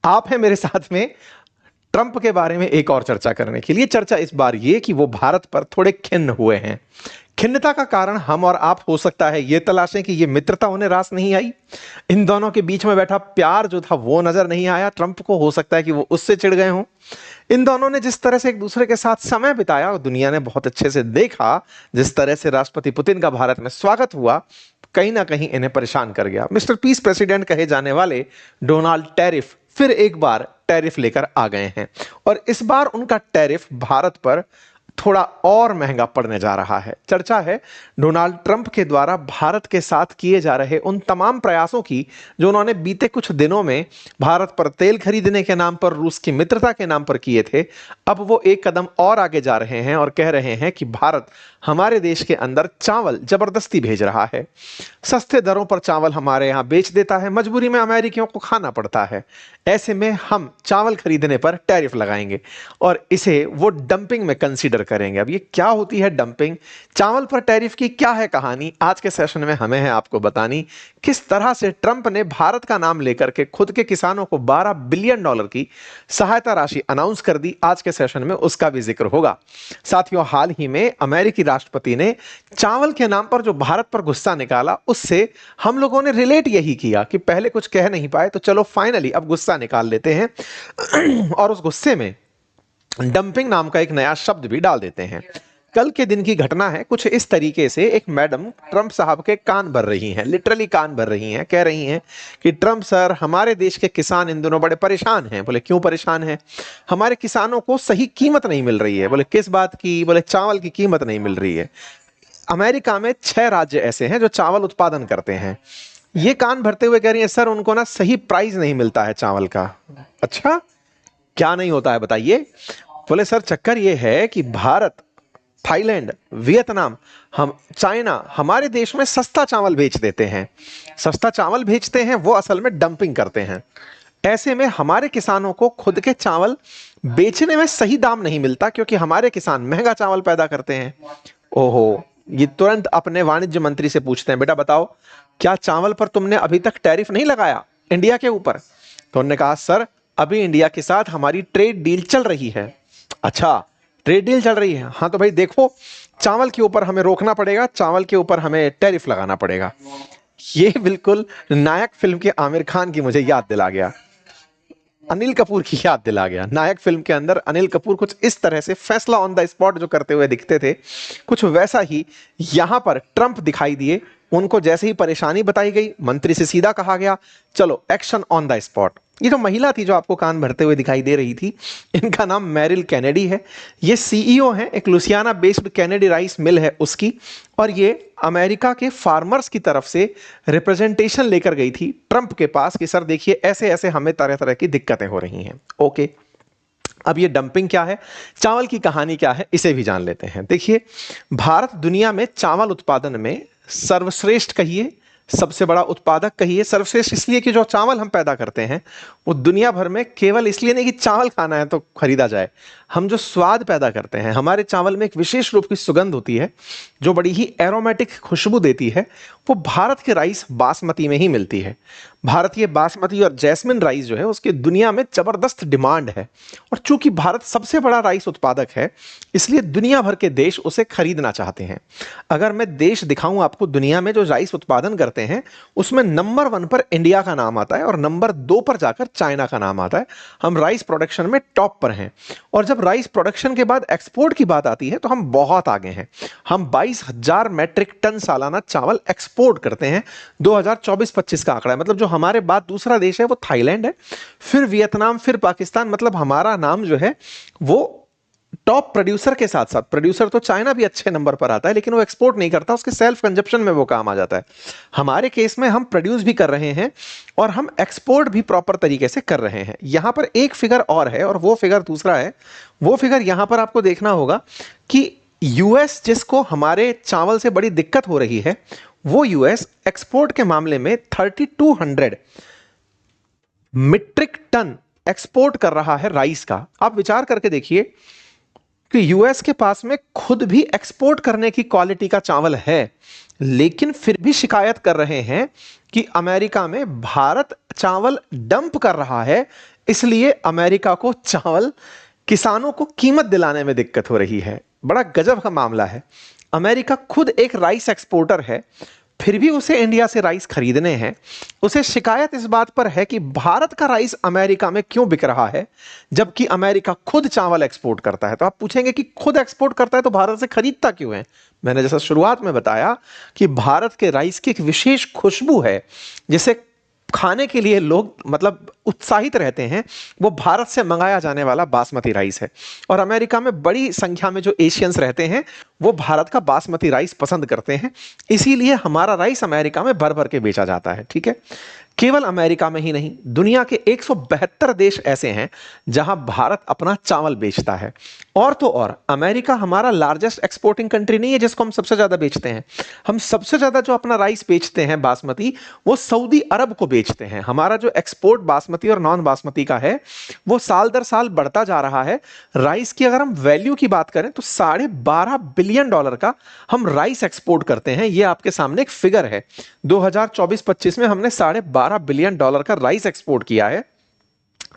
आप हैं मेरे साथ में ट्रंप के बारे में एक और चर्चा करने के लिए। चर्चा इस बार ये कि वो भारत पर थोड़े खिन्न हुए हैं। खिन्नता का कारण हम और आप हो सकता है ये तलाशें कि ये मित्रता उन्हें रास नहीं आई, इन दोनों के बीच में बैठा प्यार जो था वो नजर नहीं आया ट्रंप को, हो सकता है कि वो उससे चिढ़ गए हों। इन दोनों ने जिस तरह से एक दूसरे के साथ समय बिताया और दुनिया ने बहुत अच्छे से देखा जिस तरह से राष्ट्रपति पुतिन का भारत में स्वागत हुआ, कहीं ना कहीं इन्हें परेशान कर गया। मिस्टर पीस प्रेसिडेंट कहे जाने वाले डोनाल्ड टैरिफ फिर एक बार टैरिफ लेकर आ गए हैं और इस बार उनका टैरिफ भारत पर थोड़ा और महंगा पड़ने जा रहा है। चर्चा है डोनाल्ड ट्रंप के द्वारा भारत के साथ किए जा रहे उन तमाम प्रयासों की जो उन्होंने बीते कुछ दिनों में भारत पर तेल खरीदने के नाम पर, रूस की मित्रता के नाम पर किए थे। अब वो एक कदम और आगे जा रहे हैं और कह रहे हैं कि भारत हमारे देश के अंदर चावल जबरदस्ती भेज रहा है, सस्ते दरों पर चावल हमारे यहां बेच देता है, मजबूरी में अमेरिकियों को खाना पड़ता है। ऐसे में हम चावल खरीदने पर टैरिफ लगाएंगे और इसे वो डंपिंग में कंसीडर करेंगे। अब ये क्या होती है डंपिंग, चावल पर टैरिफ की क्या है कहानी, आज के सेशन में हमें है आपको बतानी। किस तरह से ट्रंप ने भारत का नाम लेकर के खुद के किसानों को $12 बिलियन की सहायता राशि अनाउंस कर दी, आज के सेशन में उसका भी जिक्र होगा। साथियों, हाल ही में अमेरिकी राष्ट्रपति ने चावल के नाम पर जो भारत पर गुस्सा निकाला, उससे हम लोगों ने रिलेट यही किया कि पहले कुछ कह नहीं पाए तो चलो फाइनली अब गुस्सा निकाल लेते हैं और उस गुस्से में डंपिंग नाम का एक नया शब्द भी डाल देते हैं। कल के दिन की घटना है कुछ इस तरीके से, एक मैडम ट्रंप साहब के कान भर रही हैं, लिटरली कान भर रही हैं, कह रही हैं कि ट्रंप सर, हमारे देश के किसान इन दिनों बड़े परेशान हैं। बोले क्यों परेशान हैं? हमारे किसानों को सही कीमत नहीं मिल रही है। बोले किस बात की? बोले चावल की कीमत नहीं मिल रही है। अमेरिका में 6 राज्य ऐसे हैं जो चावल उत्पादन करते हैं। ये कान भरते हुए कह रही है सर, उनको ना सही प्राइस नहीं मिलता है चावल का। अच्छा, क्या नहीं होता है बताइए? बोले सर, चक्कर ये है कि भारत, थाईलैंड, वियतनाम, हम, चाइना हमारे देश में सस्ता चावल बेच देते हैं। सस्ता चावल बेचते हैं वो असल में डंपिंग करते हैं। ऐसे में हमारे किसानों को खुद के चावल बेचने में सही दाम नहीं मिलता क्योंकि हमारे किसान महंगा चावल पैदा करते हैं। ओहो, ये तुरंत अपने वाणिज्य मंत्री से पूछते हैं, बेटा बताओ, क्या चावल पर तुमने अभी तक टैरिफ नहीं लगाया इंडिया के ऊपर? तो उन्होंने कहा सर, अभी इंडिया के साथ हमारी ट्रेड डील चल रही है। अच्छा, ट्रेड डील चल रही है, हाँ तो भाई देखो, चावल के ऊपर हमें रोकना पड़ेगा, चावल के ऊपर हमें टैरिफ लगाना पड़ेगा। ये बिल्कुल नायक फिल्म के आमिर खान की मुझे याद दिला गया, अनिल कपूर की याद दिला गया। नायक फिल्म के अंदर अनिल कपूर कुछ इस तरह से फैसला ऑन द स्पॉट जो करते हुए दिखते थे, कुछ वैसा ही यहां पर ट्रंप दिखाई दिए। उनको जैसे ही परेशानी बताई गई, मंत्री से सीधा कहा गया चलो एक्शन ऑन द स्पॉट। ये जो महिला थी जो आपको कान भरते हुए दिखाई दे रही थी, इनका नाम मैरिल कैनेडी है। ये सीईओ हैं एक Louisiana based Kennedy Rice Mill है उसकी, और ये अमेरिका के फार्मर्स की तरफ से रिप्रेजेंटेशन लेकर गई थी ट्रंप के पास कि सर देखिए ऐसे ऐसे हमें तरह तरह की दिक्कतें हो रही हैं। ओके, अब ये डंपिंग क्या है, चावल की कहानी क्या है, इसे भी जान लेते हैं। देखिए, भारत दुनिया में चावल उत्पादन में सर्वश्रेष्ठ कहिए, सबसे बड़ा उत्पादक कहिए। सर्वश्रेष्ठ इसलिए कि जो चावल हम पैदा करते हैं वो दुनिया भर में केवल इसलिए नहीं कि चावल खाना है तो खरीदा जाए, हम जो स्वाद पैदा करते हैं, हमारे चावल में एक विशेष रूप की सुगंध होती है जो बड़ी ही एरोमेटिक खुशबू देती है, वो भारत के राइस बासमती में ही मिलती है। भारतीय बासमती और जैस्मिन राइस जो है उसकी दुनिया में जबरदस्त डिमांड है, और चूंकि भारत सबसे बड़ा राइस उत्पादक है इसलिए दुनिया भर के देश उसे खरीदना चाहते हैं। अगर मैं देश दिखाऊं आपको दुनिया में जो राइस उत्पादन करते हैं, उसमें नंबर 1 पर इंडिया का नाम आता है और नंबर 2 पर जाकर चाइना का नाम आता है। हम राइस प्रोडक्शन में टॉप पर हैं, और जब राइस प्रोडक्शन के बाद एक्सपोर्ट की बात आती है तो हम बहुत आगे हैं। हम 22,000 मैट्रिक टन सालाना चावल एक्सपोर्ट करते हैं। 2024-25 का आंकड़ा है, मतलब जो हमारे बाद दूसरा देश है वो थाईलैंड है, फिर वियतनाम, फिर पाकिस्तान। मतलब हमारा नाम जो है वो टॉप प्रोड्यूसर के साथ साथ, प्रोड्यूसर तो चाइना भी अच्छे नंबर पर आता है लेकिन वो एक्सपोर्ट नहीं करता, उसके सेल्फ कंजप्शन में वो काम आ जाता है। हमारे केस में हम प्रोड्यूस भी कर रहे हैं और हम एक्सपोर्ट भी प्रॉपर तरीके से कर रहे हैं। यहां पर एक फिगर और है और वो फिगर दूसरा है। वो फिगर यहां पर आपको देखना होगा कि यूएस, जिसको हमारे चावल से बड़ी दिक्कत हो रही है, वो यूएस एक्सपोर्ट के मामले में 3200 मीट्रिक टन एक्सपोर्ट कर रहा है राइस का। आप विचार करके देखिए, कि यूएस के पास में खुद भी एक्सपोर्ट करने की क्वालिटी का चावल है, लेकिन फिर भी शिकायत कर रहे हैं कि अमेरिका में भारत चावल डंप कर रहा है, इसलिए अमेरिका को चावल, किसानों को कीमत दिलाने में दिक्कत हो रही है। बड़ा गजब का मामला है। अमेरिका खुद एक राइस एक्सपोर्टर है, फिर भी उसे इंडिया से राइस खरीदने हैं। उसे शिकायत इस बात पर है कि भारत का राइस अमेरिका में क्यों बिक रहा है, जबकि अमेरिका खुद चावल एक्सपोर्ट करता है। तो आप पूछेंगे कि खुद एक्सपोर्ट करता है तो भारत से खरीदता क्यों है? मैंने जैसा शुरुआत में बताया कि भारत के राइस की एक विशेष खुशबू है, जिसे खाने के लिए लोग मतलब उत्साहित रहते हैं। वो भारत से मंगाया जाने वाला बासमती राइस है, और अमेरिका में बड़ी संख्या में जो एशियंस रहते हैं वो भारत का बासमती राइस पसंद करते हैं, इसीलिए हमारा राइस अमेरिका में भर भर के बेचा जाता है। ठीक है, केवल अमेरिका में ही नहीं, दुनिया के 172 देश ऐसे हैं जहां भारत अपना चावल बेचता है। और तो और अमेरिका हमारा लार्जेस्ट एक्सपोर्टिंग कंट्री नहीं है जिसको हम सबसे ज्यादा बेचते हैं। हम सबसे ज्यादा जो अपना राइस बेचते हैं बासमती, वो सऊदी अरब को बेचते हैं। हमारा जो एक्सपोर्ट बासमती और नॉन बासमती का है वो साल दर साल बढ़ता जा रहा है। राइस की अगर हम वैल्यू की बात करें तो $12.5 बिलियन का हम राइस एक्सपोर्ट करते हैं। ये आपके सामने एक फिगर है। 2024-25 में हमने $12.5 बिलियन का राइस एक्सपोर्ट किया है।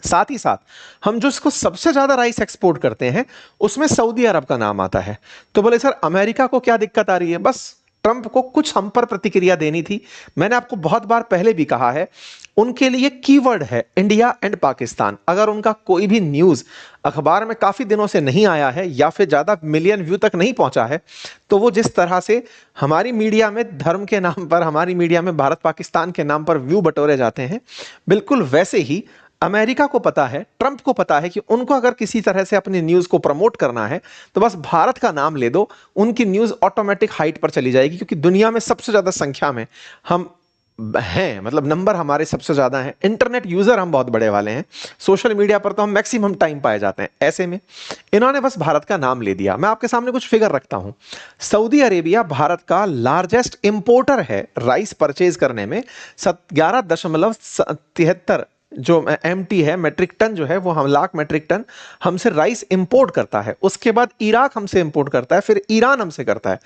साथ ही साथ हम जो इसको सबसे ज्यादा राइस एक्सपोर्ट करते हैं उसमें सऊदी अरब का नाम आता है। तो बोले सर अमेरिका को क्या दिक्कत आ रही है? बस ट्रंप को कुछ हम पर प्रतिक्रिया देनी थी। मैंने आपको बहुत बार पहले भी कहा है, उनके लिए कीवर्ड है इंडिया एंड पाकिस्तान। अगर उनका कोई भी न्यूज अखबार में काफी दिनों से नहीं आया है या फिर ज्यादा मिलियन व्यू तक नहीं पहुंचा है, तो वो जिस तरह से हमारी मीडिया में धर्म के नाम पर, हमारी मीडिया में भारत पाकिस्तान के नाम पर व्यू बटोरे जाते हैं, बिल्कुल वैसे ही अमेरिका को पता है, ट्रंप को पता है कि उनको अगर किसी तरह से अपनी न्यूज को प्रमोट करना है तो बस भारत का नाम ले दो, उनकी न्यूज ऑटोमेटिक हाइट पर चली जाएगी। क्योंकि दुनिया में सबसे ज्यादा संख्या में हम हैं, मतलब नंबर हमारे सबसे ज्यादा हैं, इंटरनेट यूजर हम बहुत बड़े वाले हैं, सोशल मीडिया पर तो हम मैक्सिमम टाइम पाए जाते हैं। ऐसे में इन्होंने बस भारत का नाम ले दिया। मैं आपके सामने कुछ फिगर रखता हूं। सऊदी अरेबिया भारत का लार्जेस्ट इंपोर्टर है राइस परचेज करने में। 11.73 जो MT है, मेट्रिक टन जो है, वो हम लाख मेट्रिक टन हमसे राइस इंपोर्ट करता है। उसके बाद इराक हमसे इंपोर्ट करता है, फिर ईरान हमसे करता है।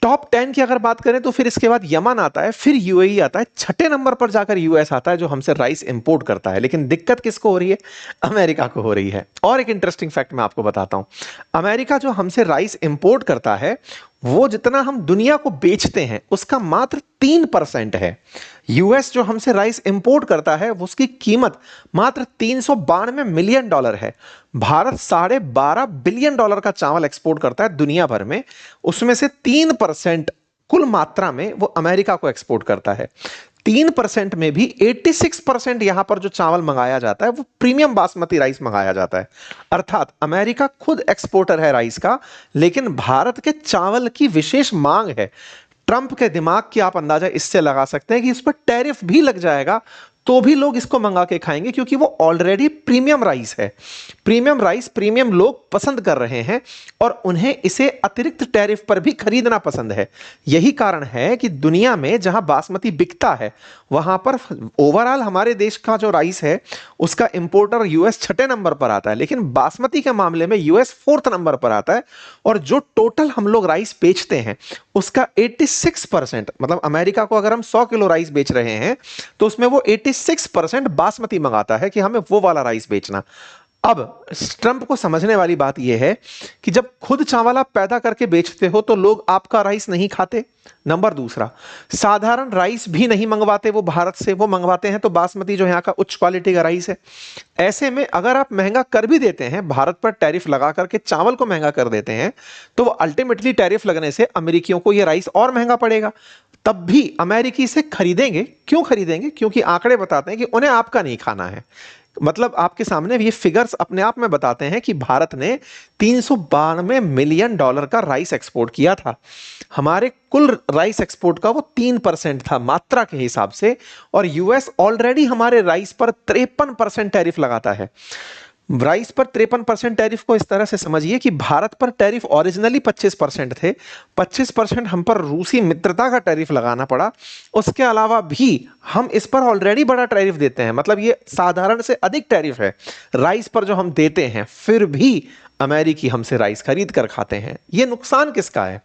टॉप 10 की अगर बात करें तो फिर इसके बाद यमन आता है, फिर UAE आता है, छठे नंबर पर जाकर US आता है जो हमसे राइस इंपोर्ट करता है। लेकिन दिक्कत किसको हो रही है? अमेरिका को हो रही है। और एक इंटरेस्टिंग फैक्ट मैं आपको बताता हूं, अमेरिका जो हमसे राइस इंपोर्ट करता है वो जितना हम दुनिया को बेचते हैं उसका मात्र 3% है। US जो हमसे राइस इंपोर्ट करता है उसकी कीमत मात्र $392 मिलियन है। भारत $12.5 बिलियन का चावल एक्सपोर्ट करता है दुनिया भर में, उसमें से 3% कुल मात्रा में वो अमेरिका को एक्सपोर्ट करता है। 3% में भी 86% यहां पर जो चावल मंगाया जाता है वो प्रीमियम बासमती राइस मंगाया जाता है। अर्थात अमेरिका खुद एक्सपोर्टर है राइस का, लेकिन भारत के चावल की विशेष मांग है। ट्रंप के दिमाग की आप अंदाजा इससे लगा सकते हैं कि इस पर टैरिफ भी लग जाएगा तो भी लोग इसको मंगा के खाएंगे, क्योंकि वो ऑलरेडी प्रीमियम राइस है। प्रीमियम राइस प्रीमियम लोग पसंद कर रहे हैं और उन्हें इसे अतिरिक्त टैरिफ पर भी खरीदना पसंद है। यही कारण है कि दुनिया में जहां बासमती बिकता है वहां पर ओवरऑल हमारे देश का जो राइस है उसका इंपोर्टर US छठे नंबर पर आता है, लेकिन बासमती के मामले में US 4th नंबर पर आता है। और जो टोटल हम लोग राइस बेचते हैं उसका 86%, मतलब अमेरिका को अगर हम 100 किलो राइस बेच रहे हैं तो उसमें वो 86% बासमती मंगाता है कि हमें वो वाला राइस बेचना। अब ट्रंप को समझने वाली बात यह है कि जब खुद चावल आप पैदा करके बेचते हो तो लोग आपका राइस नहीं खाते। नंबर दूसरा, साधारण राइस भी नहीं मंगवाते वो भारत से, वो मंगवाते हैं तो बासमती जो यहाँ का उच्च क्वालिटी का राइस है। ऐसे में अगर आप महंगा कर भी देते हैं, भारत पर टैरिफ लगा करके चावल को महंगा कर देते हैं, तो वो अल्टीमेटली टैरिफ लगने से अमेरिकियों को ये राइस और महंगा पड़ेगा। तब भी अमेरिकी से खरीदेंगे। क्यों खरीदेंगे? क्योंकि आंकड़े बताते हैं कि उन्हें आपका नहीं खाना है। मतलब आपके सामने ये फिगर्स अपने आप में बताते हैं कि भारत ने $392 मिलियन का राइस एक्सपोर्ट किया था। हमारे कुल राइस एक्सपोर्ट का वो 3% था मात्रा के हिसाब से, और US ऑलरेडी हमारे राइस पर 53% टैरिफ लगाता है। राइस पर 53% टैरिफ को इस तरह से समझिए कि भारत पर टैरिफ ओरिजिनली 25% थे, 25% हम पर रूसी मित्रता का टैरिफ लगाना पड़ा। उसके अलावा भी हम इस पर ऑलरेडी बड़ा टैरिफ देते हैं, मतलब ये साधारण से अधिक टैरिफ है राइस पर जो हम देते हैं, फिर भी अमेरिकी हमसे राइस खरीद कर खाते हैं। ये नुकसान किसका है?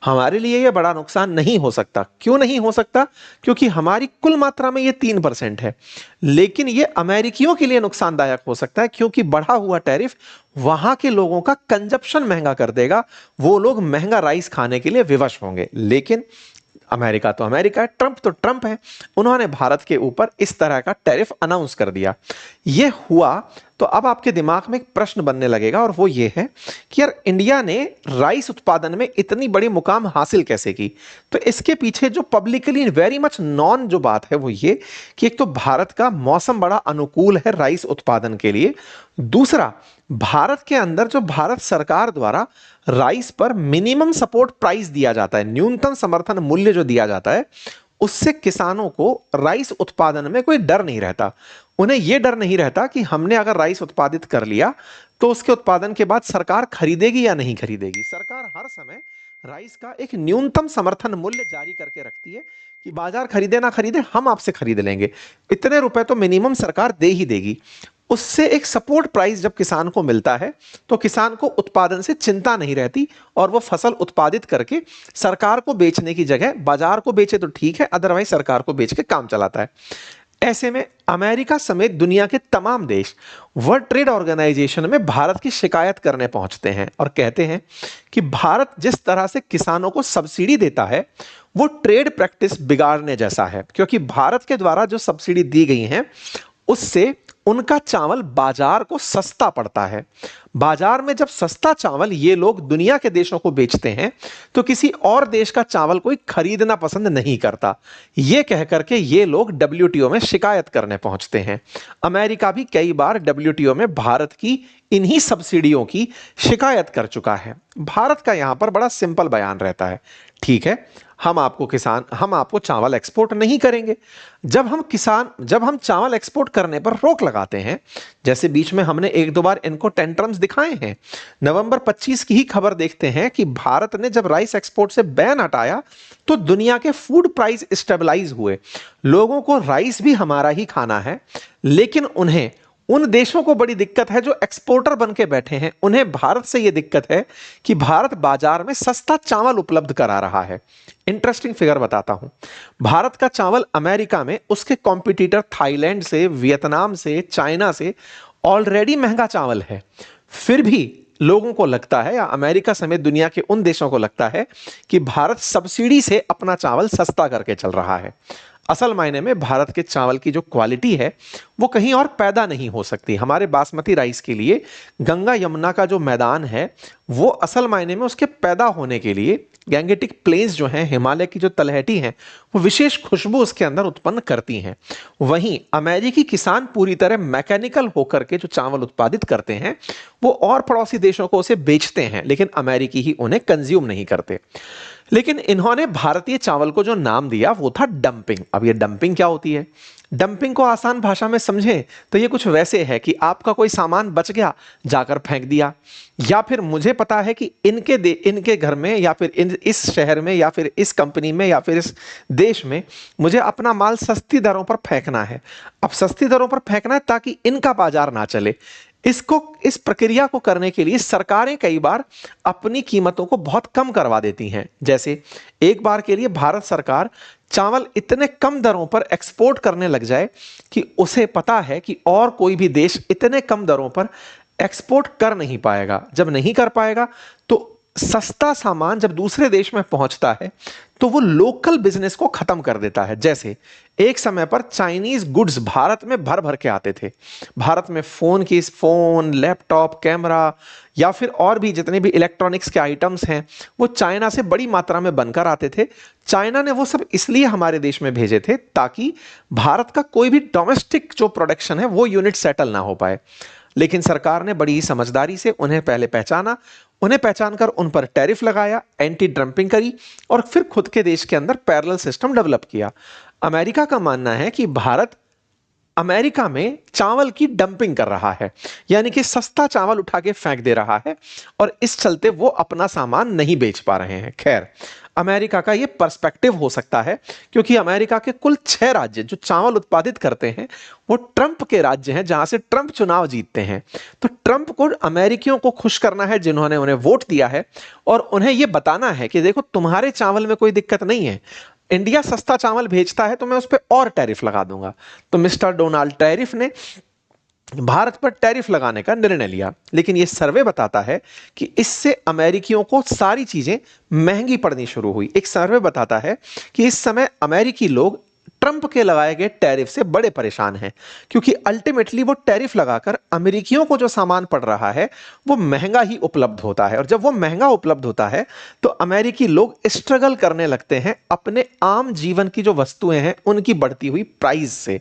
हमारे लिए ये बड़ा नुकसान नहीं हो सकता। क्यों नहीं हो सकता? क्योंकि हमारी कुल मात्रा में ये 3% है, लेकिन ये अमेरिकियों के लिए नुकसानदायक हो सकता है, क्योंकि बढ़ा हुआ टैरिफ वहां के लोगों का कंजप्शन महंगा कर देगा। वो लोग महंगा राइस खाने के लिए विवश होंगे। लेकिन अमेरिका तो अमेरिका है, ट्रंप तो ट्रंप है, उन्होंने भारत के ऊपर इस तरह का टैरिफ अनाउंस कर दिया। यह हुआ तो अब आपके दिमाग में एक प्रश्न बनने लगेगा, और वो ये है कि यार इंडिया ने राइस उत्पादन में इतनी बड़ी मुकाम हासिल कैसे की? तो इसके पीछे जो पब्लिकली वेरी मच नॉन जो बात है वो ये कि एक तो भारत का मौसम बड़ा अनुकूल है राइस उत्पादन के लिए, दूसरा भारत के अंदर जो भारत सरकार द्वारा राइस पर मिनिमम सपोर्ट प्राइस दिया जाता है, न्यूनतम समर्थन मूल्य जो दिया जाता है, उससे किसानों को राइस उत्पादन में कोई डर नहीं रहता। उन्हें यह डर नहीं रहता कि हमने अगर राइस उत्पादित कर लिया तो उसके उत्पादन के बाद सरकार खरीदेगी या नहीं खरीदेगी। सरकार हर समय राइस का एक न्यूनतम समर्थन मूल्य जारी करके रखती है कि बाजार खरीदे ना खरीदे, हम आपसे खरीद लेंगे, इतने रुपए तो मिनिमम सरकार दे ही देगी। उससे एक सपोर्ट प्राइस जब किसान को मिलता है तो किसान को उत्पादन से चिंता नहीं रहती, और वो फसल उत्पादित करके सरकार को बेचने की जगह बाजार को बेचे तो ठीक है, अदरवाइज सरकार को बेच के काम चलाता है। ऐसे में अमेरिका समेत दुनिया के तमाम देश वर्ल्ड ट्रेड ऑर्गेनाइजेशन में भारत की शिकायत करने पहुंचते हैं और कहते हैं कि भारत जिस तरह से किसानों को सब्सिडी देता है वो ट्रेड प्रैक्टिस बिगाड़ने जैसा है, क्योंकि भारत के द्वारा जो सब्सिडी दी गई है उससे उनका चावल बाजार को सस्ता पड़ता है। बाजार में जब सस्ता चावल ये लोग दुनिया के देशों को बेचते हैं तो किसी और देश का चावल कोई खरीदना पसंद नहीं करता। ये कह करके ये लोग डब्ल्यूटीओ में शिकायत करने पहुंचते हैं। अमेरिका भी कई बार डब्ल्यूटीओ में भारत की इन्हीं सब्सिडियों की शिकायत कर चुका है। भारत का यहां पर बड़ा सिंपल बयान रहता है, ठीक है हम आपको चावल एक्सपोर्ट नहीं करेंगे। जब हम चावल एक्सपोर्ट करने पर रोक लगाते हैं, जैसे बीच में हमने एक दो बार इनको टेंट्रम्स दिखाए हैं, नवंबर 25 की ही खबर देखते हैं कि भारत ने जब राइस एक्सपोर्ट से बैन हटाया तो दुनिया के फूड प्राइस स्टेबलाइज हुए। लोगों को राइस भी हमारा ही खाना है, लेकिन उन्हें उन देशों को बड़ी दिक्कत है जो एक्सपोर्टर बन के बैठे हैं, उन्हें भारत से यह दिक्कत है कि भारत बाजार में सस्ता चावल उपलब्ध करा रहा है। इंटरेस्टिंग फिगर बताता हूं, भारत का चावल अमेरिका में उसके कॉम्पिटिटर थाईलैंड से, वियतनाम से, चाइना से ऑलरेडी महंगा चावल है। फिर भी लोगों को लगता है, या अमेरिका समेत दुनिया के उन देशों को लगता है कि भारत सब्सिडी से अपना चावल सस्ता करके चल रहा है। असल मायने में भारत के चावल की जो क्वालिटी है वो कहीं और पैदा नहीं हो सकती। हमारे बासमती राइस के लिए गंगा यमुना का जो मैदान है वो असल मायने में उसके पैदा होने के लिए गैंगेटिक प्लेन्स जो हैं, हिमालय की जो तलहटी हैं, वो विशेष खुशबू उसके अंदर उत्पन्न करती हैं। वहीं अमेरिकी किसान पूरी तरह मैकेनिकल होकर के जो चावल उत्पादित करते हैं वो और पड़ोसी देशों को उसे बेचते हैं, लेकिन अमेरिकी ही उन्हें कंज्यूम नहीं करते। लेकिन इन्होंने भारतीय चावल को जो नाम दिया वो था डंपिंग। अब ये डंपिंग क्या होती है? डंपिंग को आसान भाषा में समझें तो ये कुछ वैसे है कि आपका कोई सामान बच गया, जाकर फेंक दिया, या फिर मुझे पता है कि इनके घर में या फिर इस शहर में या फिर इस कंपनी में या फिर इस देश में मुझे अपना माल सस्ती दरों पर फेंकना है। अब सस्ती दरों पर फेंकना है ताकि इनका बाजार ना चले। इस प्रक्रिया को करने के लिए सरकारें कई बार अपनी कीमतों को बहुत कम करवा देती हैं। जैसे एक बार के लिए भारत सरकार चावल इतने कम दरों पर एक्सपोर्ट करने लग जाए कि उसे पता है कि और कोई भी देश इतने कम दरों पर एक्सपोर्ट कर नहीं पाएगा। जब नहीं कर पाएगा तो सस्ता सामान जब दूसरे देश में पहुंचता है तो वो लोकल बिजनेस को खत्म कर देता है। जैसे एक समय पर चाइनीज गुड्स भारत में भर भर के आते थे। भारत में फोन, लैपटॉप, कैमरा या फिर और भी जितने भी इलेक्ट्रॉनिक्स के आइटम्स हैं वो चाइना से बड़ी मात्रा में बनकर आते थे। चाइना ने वो सब इसलिए हमारे देश में भेजे थे ताकि भारत का कोई भी डोमेस्टिक जो प्रोडक्शन है वो यूनिट सेटल ना हो पाए। लेकिन सरकार ने बड़ी ही समझदारी से उन्हें पहले पहचाना, उन्हें पहचानकर उन पर टैरिफ लगाया, एंटी डंपिंग करी और फिर खुद के देश के अंदर पैरेलल सिस्टम डेवलप किया। अमेरिका का मानना है कि भारत अमेरिका में चावल की डंपिंग कर रहा है, यानी कि सस्ता चावल उठा के फेंक दे रहा है और इस चलते वो अपना सामान नहीं बेच पा रहे हैं। खैर, अमेरिका का ये पर्सपेक्टिव हो सकता है क्योंकि अमेरिका के कुल 6 राज्य जो चावल उत्पादित करते हैं वो ट्रंप के राज्य हैं, जहां से ट्रंप चुनाव जीतते हैं। तो ट्रंप को अमेरिकियों को खुश करना है जिन्होंने उन्हें वोट दिया है, और उन्हें यह बताना है कि देखो तुम्हारे चावल में कोई दिक्कत नहीं है, इंडिया सस्ता चावल भेजता है तो मैं उस पर और टैरिफ लगा दूंगा। तो मिस्टर डोनाल्ड टैरिफ ने भारत पर टैरिफ लगाने का निर्णय लिया, लेकिन यह सर्वे बताता है कि इससे अमेरिकियों को सारी चीजें महंगी पड़नी शुरू हुई। एक सर्वे बताता है कि इस समय अमेरिकी लोग ट्रंप के लगाए गए टैरिफ से बड़े परेशान हैं, क्योंकि अल्टीमेटली वो टैरिफ लगाकर अमेरिकियों को जो सामान पड़ रहा है वो महंगा ही उपलब्ध होता है, और जब वो महंगा उपलब्ध होता है तो अमेरिकी लोग स्ट्रगल करने लगते हैं अपने आम जीवन की जो वस्तुएं हैं उनकी बढ़ती हुई प्राइस से।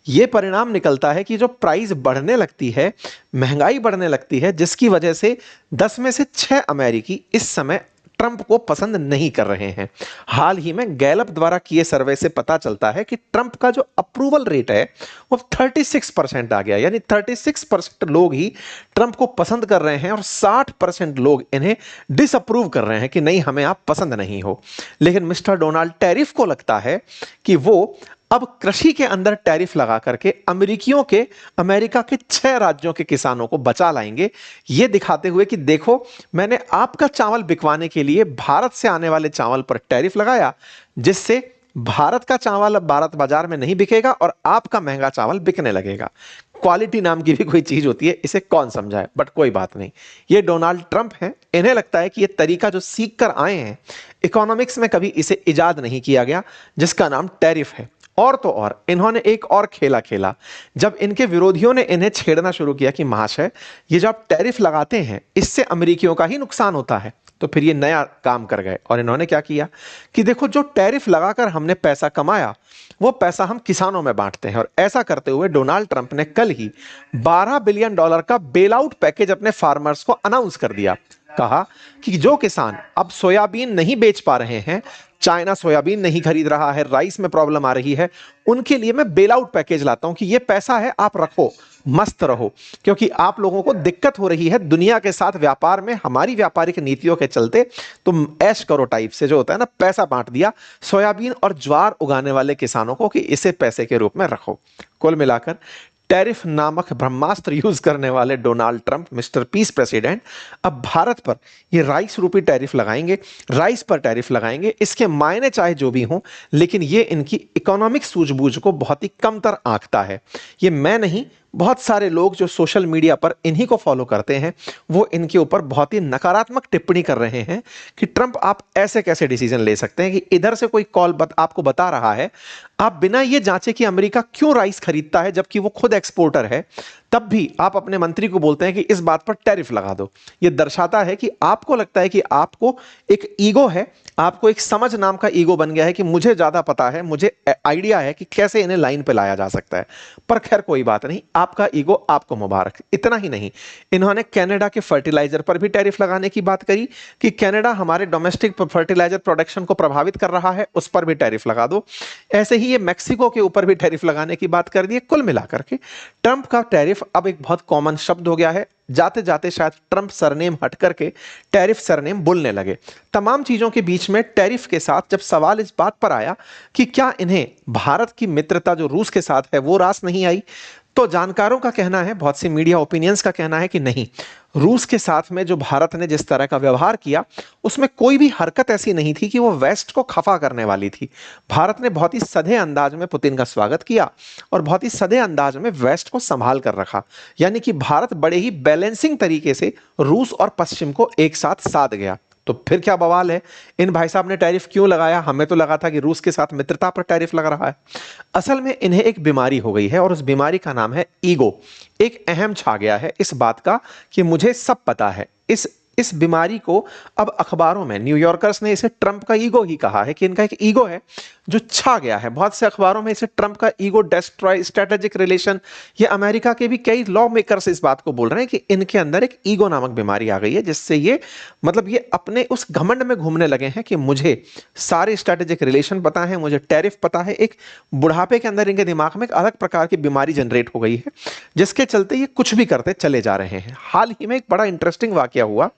ये परिणाम निकलता है कि जो प्राइस बढ़ने लगती है, महंगाई बढ़ने लगती है, जिसकी वजह से 10 में से 6 अमेरिकी इस समय ट्रंप को पसंद नहीं कर रहे हैं। हाल ही में गैलप द्वारा किए सर्वे से पता चलता है कि ट्रंप का जो अप्रूवल रेट है वो 36% आ गया, यानी 36% लोग ही ट्रंप को पसंद कर रहे हैं और 60% लोग इन्हें डिसअप्रूव कर रहे हैं कि नहीं, हमें आप पसंद नहीं हो। लेकिन मिस्टर डोनाल्ड टैरिफ को लगता है कि वो अब कृषि के अंदर टैरिफ लगा करके अमेरिका के 6 राज्यों के किसानों को बचा लाएंगे, यह दिखाते हुए कि देखो मैंने आपका चावल बिकवाने के लिए भारत से आने वाले चावल पर टैरिफ लगाया, जिससे भारत का चावल अब भारत बाजार में नहीं बिकेगा और आपका महंगा चावल बिकने लगेगा। क्वालिटी नाम की भी कोई चीज होती है, इसे कौन समझाए, बट कोई बात नहीं। ये डोनाल्ड ट्रंप हैं, इन्हें लगता है कि ये तरीका जो सीख कर आए हैं, इकोनॉमिक्स में कभी इसे इजाद नहीं किया गया, जिसका नाम टैरिफ है। और तो और इन्होंने एक और खेला खेला, जब इनके विरोधियों ने इन्हें छेड़ना शुरू किया कि महाशय ये जो आप टैरिफ लगाते हैं इससे अमेरिकियों का ही नुकसान होता है, तो फिर ये नया काम कर गए और इन्होंने क्या किया कि देखो जो टैरिफ लगाकर हमने पैसा कमाया वो पैसा हम किसानों में बांटते हैं। और ऐसा करते हुए डोनाल्ड ट्रंप ने कल ही $12 बिलियन का बेल आउट पैकेज अपने फार्मर्स को अनाउंस कर दिया। कहा कि जो किसान अब सोयाबीन नहीं बेच पा रहे हैं, चाइना सोयाबीन नहीं खरीद रहा है, राइस में प्रॉब्लम आ रही है, उनके लिए मैं बेल आउट पैकेज लाता हूं कि ये पैसा है, आप रखो, मस्त रहो, क्योंकि आप लोगों को दिक्कत हो रही है दुनिया के साथ व्यापार में, हमारी व्यापारिक नीतियों के चलते तुम ऐश करो टाइप से जो होता है ना, पैसा बांट दिया सोयाबीन और ज्वार उगाने वाले किसानों को कि इसे पैसे के रूप में रखो। कुल मिलाकर टैरिफ नामक ब्रह्मास्त्र यूज करने वाले Donald Trump, mister peace president, अब भारत पर ये राइस रूपी टैरिफ लगाएंगे, राइस पर टैरिफ लगाएंगे। इसके मायने चाहे जो भी हों, लेकिन ये इनकी इकोनॉमिक सूझबूझ को बहुत ही कमतर आंकता है। ये मैं नहीं, बहुत सारे लोग जो सोशल मीडिया पर इन्हीं को फॉलो करते हैं वो इनके ऊपर बहुत ही नकारात्मक टिप्पणी कर रहे हैं कि ट्रंप आप ऐसे कैसे डिसीजन ले सकते हैं कि इधर से कोई कॉल आपको बता रहा है, आप बिना ये जांचे कि अमेरिका क्यों राइस खरीदता है जबकि वो खुद एक्सपोर्टर है, तब भी आप अपने मंत्री को बोलते हैं कि इस बात पर टैरिफ लगा दो। यह दर्शाता है कि आपको लगता है कि आपको एक ईगो है, आपको एक समझ नाम का ईगो बन गया है कि मुझे ज्यादा पता है, मुझे आइडिया है कि कैसे इन्हें लाइन पे लाया जा सकता है। पर खैर कोई बात नहीं, आपका ईगो आपको मुबारक। इतना ही नहीं, इन्होंने कनाडा के फर्टिलाइजर पर भी टैरिफ लगाने की बात करी कि कनाडा हमारे डोमेस्टिक फर्टिलाइजर प्रोडक्शन को प्रभावित कर रहा है, उस पर भी टैरिफ लगा दो। ऐसे ही ये मैक्सिको के ऊपर भी टैरिफ लगाने की बात कर दी है। कुल मिलाकर के ट्रंप का टैरिफ अब एक बहुत कॉमन शब्द हो गया है। जाते जाते शायद ट्रंप सरनेम हट करके टैरिफ सरनेम बोलने लगे। तमाम चीजों के बीच में टैरिफ के साथ जब सवाल इस बात पर आया कि क्या इन्हें भारत की मित्रता जो रूस के साथ है वो रास नहीं आई, तो जानकारों का कहना है, बहुत सी मीडिया ओपिनियंस का कहना है कि नहीं, रूस के साथ में जो भारत ने जिस तरह का व्यवहार किया उसमें कोई भी हरकत ऐसी नहीं थी कि वो वेस्ट को खफा करने वाली थी। भारत ने बहुत ही सधे अंदाज में पुतिन का स्वागत किया और बहुत ही सधे अंदाज में वेस्ट को संभाल कर रखा, यानी कि भारत बड़े ही बैलेंसिंग तरीके से रूस और पश्चिम को एक साथ साध गया। तो फिर क्या बवाल है, इन भाई साहब ने टैरिफ क्यों लगाया? हमें तो लगा था कि रूस के साथ मित्रता पर टैरिफ लग रहा है। असल में इन्हें एक बीमारी हो गई है और उस बीमारी का नाम है ईगो। एक अहम छा गया है इस बात का कि मुझे सब पता है, इस इस बीमारी को अब अखबारों में, न्यूयॉर्कर्स ने इसे ट्रंप का ईगो ही कहा है कि इनका एक ईगो है जो छा गया है। बहुत से अखबारों में इसे ट्रंप का ईगो डिस्ट्रॉय स्ट्रेटेजिक रिलेशन, ये अमेरिका के भी कई लॉ मेकर्स इस बात को बोल रहे हैं कि इनके अंदर एक ईगो नामक बीमारी आ गई है, जिससे ये मतलब ये अपने उस घमंड में घूमने लगे हैं कि मुझे सारे स्ट्रेटेजिक रिलेशन पता है, मुझे टैरिफ पता है। एक बुढ़ापे के अंदर इनके दिमाग में एक अलग प्रकार की बीमारी जनरेट हो गई है, जिसके चलते ये कुछ भी करते चले जा रहे हैं। हाल ही में एक बड़ा इंटरेस्टिंग वाकया हुआ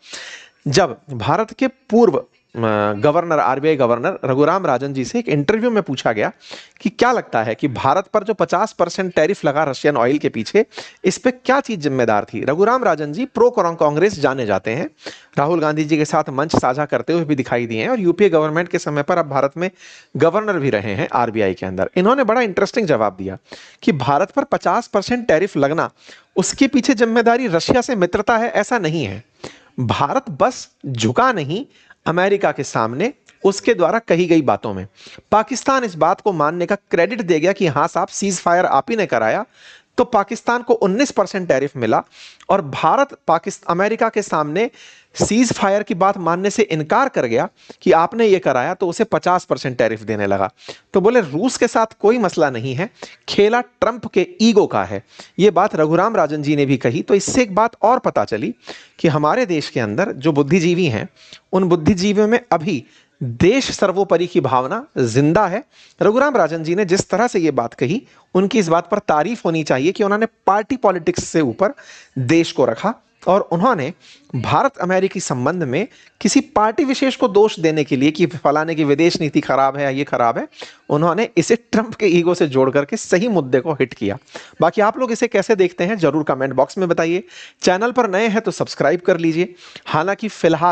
जब भारत के पूर्व governor, RBI governor Raghuram Rajan ji से एक इंटरव्यू में पूछा गया कि क्या लगता है कि भारत पर जो 50% टैरिफ लगा रशियन ऑयल के पीछे, इस पे क्या चीज जिम्मेदार थी। रघुराम राजन जी प्रो कांग्रेस जाने जाते हैं, राहुल गांधी जी के साथ मंच साझा करते हुए भी दिखाई दिए हैं और यूपीए गवर्नमेंट के समय पर अब भारत में गवर्नर भी रहे हैं आरबीआई के अंदर। इन्होंने बड़ा इंटरेस्टिंग जवाब दिया कि भारत पर 50% टैरिफ लगना, उसके पीछे जिम्मेदारी रशिया से मित्रता है, ऐसा नहीं है। भारत बस झुका नहीं अमेरिका के सामने उसके द्वारा कही गई बातों में। पाकिस्तान इस बात को मानने का क्रेडिट दे गया कि हां साहब सीज फायर आप ही ने कराया, तो पाकिस्तान को 19% टैरिफ मिला और भारत अमेरिका के सामने सीज फायर की बात मानने से इनकार कर गया कि आपने ये कराया, तो उसे 50% टैरिफ देने लगा। तो बोले रूस के साथ कोई मसला नहीं है, खेला ट्रंप के ईगो का है। ये बात रघुराम राजन जी ने भी कही। तो इससे एक बात और पता चली कि हमारे देश के अंदर जो बुद्धिजीवी हैं, उन बुद्धिजीवियों में अभी देश सर्वोपरि की भावना जिंदा है। रघुराम राजन जी ने जिस तरह से ये बात कही, उनकी इस बात पर तारीफ होनी चाहिए कि उन्होंने पार्टी पॉलिटिक्स से ऊपर देश को रखा और उन्होंने भारत अमेरिकी संबंध में किसी पार्टी विशेष को दोष देने के लिए कि फलाने की विदेश नीति खराब है या ये खराब है, उन्होंने इसे ट्रंप के ईगो से जोड़ करके सही मुद्दे को हिट किया। बाकी आप लोग इसे कैसे देखते हैं जरूर कमेंट बॉक्स में बताइए। चैनल पर नए हैं तो सब्सक्राइब कर लीजिए। हालांकि फिलहाल